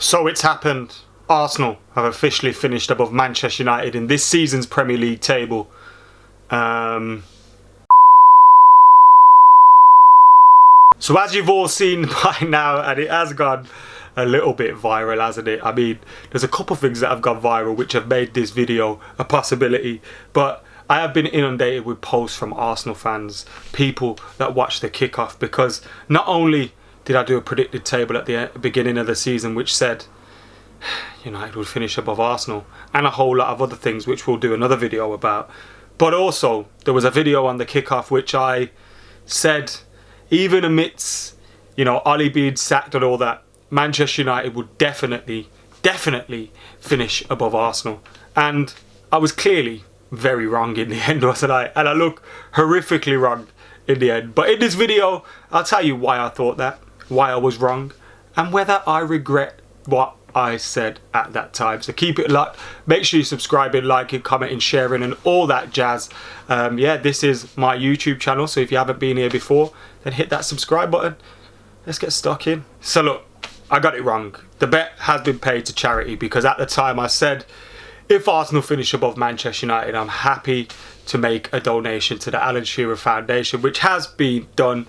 So it's happened. Arsenal have officially finished above Manchester United in this season's Premier League table. So as you've all seen by now, and it has gone a little bit viral, hasn't it? I mean, there's a couple of things that have gone viral which have made this video a possibility, but I have been inundated with posts from Arsenal fans, people that watch the kickoff, because not only did I do a predicted table at the beginning of the season which said United would finish above Arsenal, and a whole lot of other things which we'll do another video about, but also there was a video on the kickoff which I said, even amidst Ollie being sacked and all that, Manchester United would definitely finish above Arsenal. And I was clearly very wrong in the end, wasn't I? And I look horrifically wrong in the end. But in this video, I'll tell you why I thought that, why I was wrong, and whether I regret what I said at that time. So keep it locked. Make sure you subscribing, liking, commenting, sharing, and all that jazz. Yeah, this is my YouTube channel, so if you haven't been here before, then hit that subscribe button. Let's get stuck in. So look, I got it wrong. The bet has been paid to charity, because at the time I said if Arsenal finish above Manchester United, I'm happy to make a donation to the Alan Shearer Foundation, which has been done.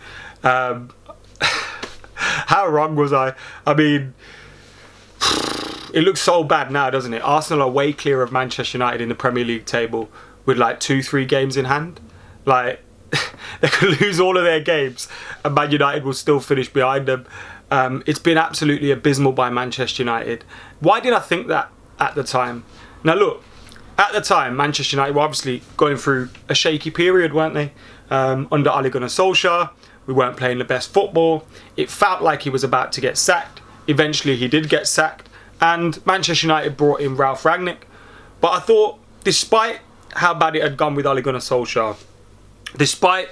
How wrong was I? I mean, it looks so bad now, doesn't it? Arsenal are way clear of Manchester United in the Premier League table with like 2-3 games in hand. Like, they could lose all of their games and Man United will still finish behind them. It's been absolutely abysmal by Manchester United. Why did I think that at the time? Now look, at the time Manchester United were obviously going through a shaky period, weren't they? Under Ole Gunnar Solskjaer, we weren't playing the best football. It felt like he was about to get sacked. Eventually he did get sacked, and Manchester United brought in Ralf Rangnick. But I thought, despite how bad it had gone with Ole Gunnar Solskjaer, despite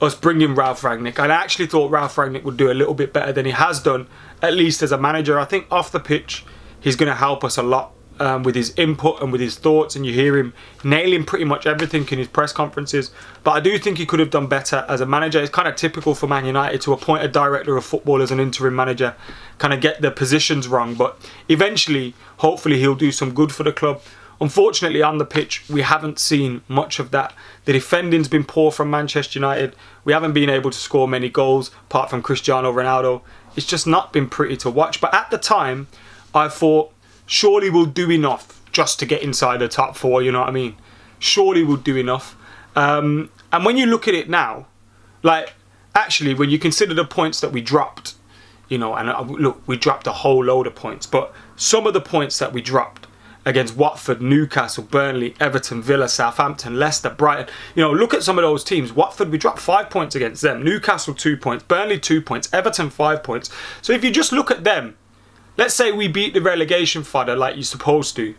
us bringing Ralf Rangnick, I actually thought Ralf Rangnick would do a little bit better than he has done, at least as a manager. I think off the pitch, he's going to help us a lot with his input and with his thoughts, and you hear him nailing pretty much everything in his press conferences. But I do think he could have done better as a manager. It's kind of typical for Man United to appoint a director of football as an interim manager, kind of get the positions wrong, but eventually, hopefully, he'll do some good for the club. Unfortunately, on the pitch, we haven't seen much of that. The defending's been poor from Manchester United. We haven't been able to score many goals, apart from Cristiano Ronaldo. It's just not been pretty to watch. But at the time, I thought, surely we'll do enough just to get inside the top four, you know what I mean? Surely we'll do enough. And when you look at it now, like, actually, when you consider the points that we dropped, and look, we dropped a whole load of points, but some of the points that we dropped against Watford, Newcastle, Burnley, Everton, Villa, Southampton, Leicester, Brighton. Look at some of those teams. Watford, we dropped 5 points against them. Newcastle, 2 points. Burnley, 2 points. Everton, 5 points. So if you just look at them, let's say we beat the relegation fodder like you're supposed to.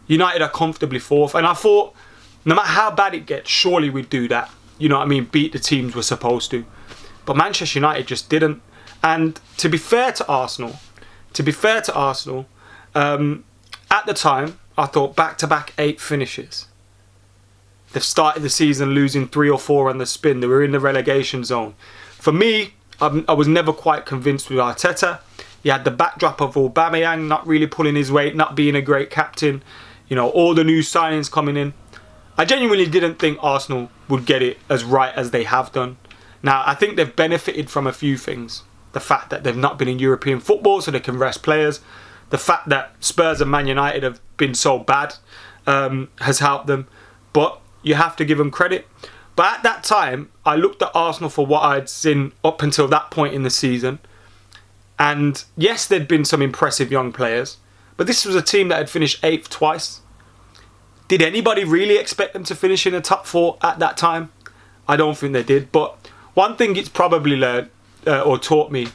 United are comfortably fourth. And I thought, no matter how bad it gets, surely we'd do that. You know what I mean? Beat the teams we're supposed to. But Manchester United just didn't. And to be fair to Arsenal, at the time, I thought back-to-back 8 finishes. They've started the season losing 3 or 4 on the spin. They were in the relegation zone. For me, I was never quite convinced with Arteta. He had the backdrop of Aubameyang not really pulling his weight, not being a great captain. All the new signings coming in. I genuinely didn't think Arsenal would get it as right as they have done. Now, I think they've benefited from a few things. The fact that they've not been in European football, so they can rest players. The fact that Spurs and Man United have been so bad has helped them. But you have to give them credit. But at that time, I looked at Arsenal for what I'd seen up until that point in the season. And yes, there'd been some impressive young players. But this was a team that had finished 8th twice. Did anybody really expect them to finish in the top 4 at that time? I don't think they did. But one thing it's probably learned or taught me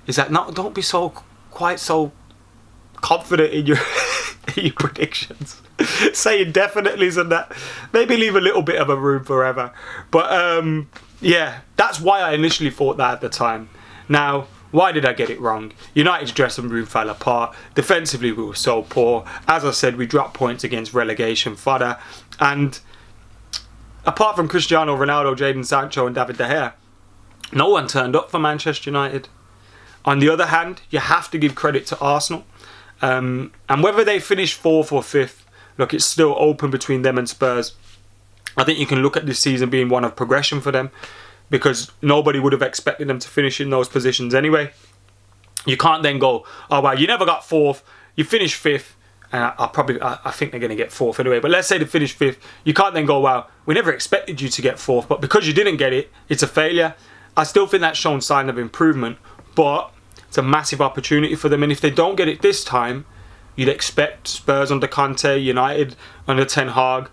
is that don't be quite so confident in your predictions. Saying definitely's and that. Maybe leave a little bit of a room for error. But yeah, that's why I initially thought that at the time. Now, why did I get it wrong? United's dressing room fell apart. Defensively, we were so poor. As I said, we dropped points against relegation fodder. And apart from Cristiano Ronaldo, Jadon Sancho and David De Gea, no one turned up for Manchester United. On the other hand, you have to give credit to Arsenal. And whether they finish 4th or 5th, look, it's still open between them and Spurs. I think you can look at this season being one of progression for them, because nobody would have expected them to finish in those positions anyway. You can't then go, oh wow, you never got 4th, you finished 5th, and I think they're going to get 4th anyway, but let's say they finish 5th. You can't then go, wow, we never expected you to get 4th, but because you didn't get it, it's a failure. I still think that's shown sign of improvement, but it's a massive opportunity for them, and if they don't get it this time, you'd expect Spurs under Conte, United under Ten Hag,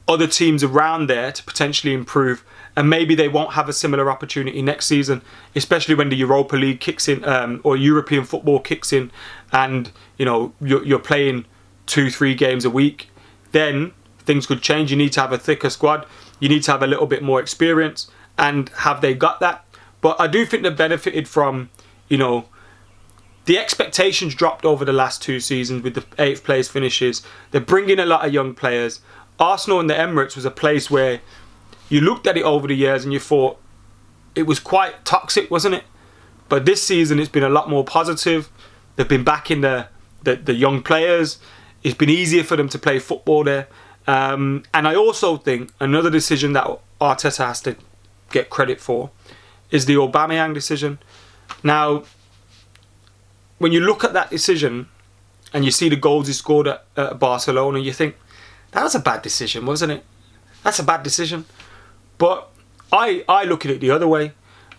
other teams around there to potentially improve, and maybe they won't have a similar opportunity next season, especially when the Europa League kicks in, or European football kicks in, and you're playing 2-3 games a week. Then things could change. You need to have a thicker squad. You need to have a little bit more experience, and have they got that? But I do think they've benefited from, the expectations dropped over the last 2 seasons with the 8th place finishes. They're bringing a lot of young players. Arsenal and the Emirates was a place where you looked at it over the years and you thought it was quite toxic, wasn't it? But this season it's been a lot more positive. They've been backing the young players. It's been easier for them to play football there. And I also think another decision that Arteta has to get credit for is the Aubameyang decision. Now, when you look at that decision and you see the goals he scored at Barcelona, you think, that was a bad decision, wasn't it? That's a bad decision. But I look at it the other way.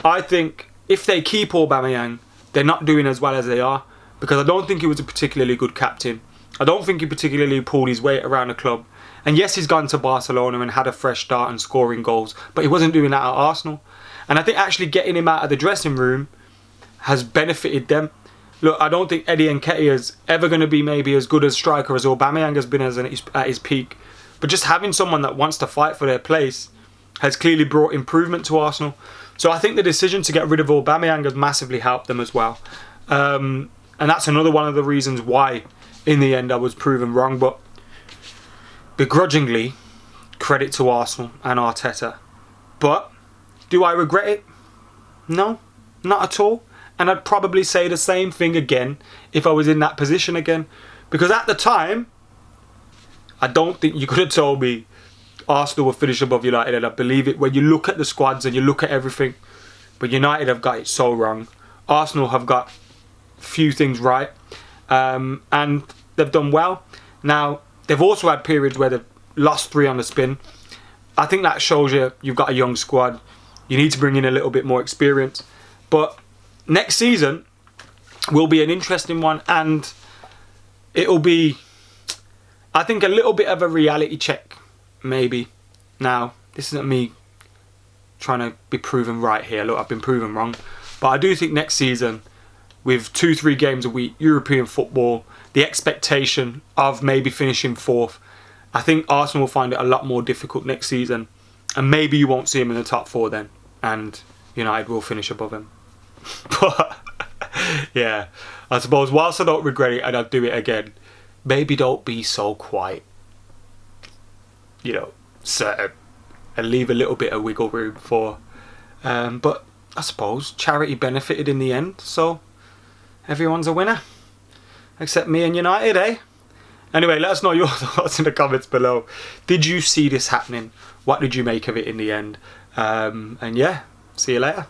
I think if they keep Aubameyang, they're not doing as well as they are, because I don't think he was a particularly good captain. I don't think he particularly pulled his weight around the club. And yes, he's gone to Barcelona and had a fresh start and scoring goals, but he wasn't doing that at Arsenal. And I think actually getting him out of the dressing room has benefited them. Look, I don't think Eddie Nketiah is ever going to be maybe as good a striker as Aubameyang has been at his peak. But just having someone that wants to fight for their place has clearly brought improvement to Arsenal. So I think the decision to get rid of Aubameyang has massively helped them as well. And that's another one of the reasons why, in the end, I was proven wrong. But begrudgingly, credit to Arsenal and Arteta. But do I regret it? No, not at all. And I'd probably say the same thing again if I was in that position again. Because at the time, I don't think you could have told me Arsenal will finish above United, and I believe it when you look at the squads and you look at everything. But United have got it so wrong. Arsenal have got few things right. And they've done well. Now, they've also had periods where they've lost 3 on the spin. I think that shows you've got a young squad. You need to bring in a little bit more experience. But next season will be an interesting one, and it'll be, I think, a little bit of a reality check, maybe. Now, this isn't me trying to be proven right here. Look, I've been proven wrong. But I do think next season, with 2-3 games a week, European football, the expectation of maybe finishing 4th, I think Arsenal will find it a lot more difficult next season. And maybe you won't see him in the top 4 then. And United will finish above him. But, yeah, I suppose whilst I don't regret it and I'd do it again, maybe don't be so quite, certain, and leave a little bit of wiggle room for. But I suppose charity benefited in the end, so everyone's a winner. Except me and United, eh? Anyway, let us know your thoughts in the comments below. Did you see this happening? What did you make of it in the end? And yeah, see you later.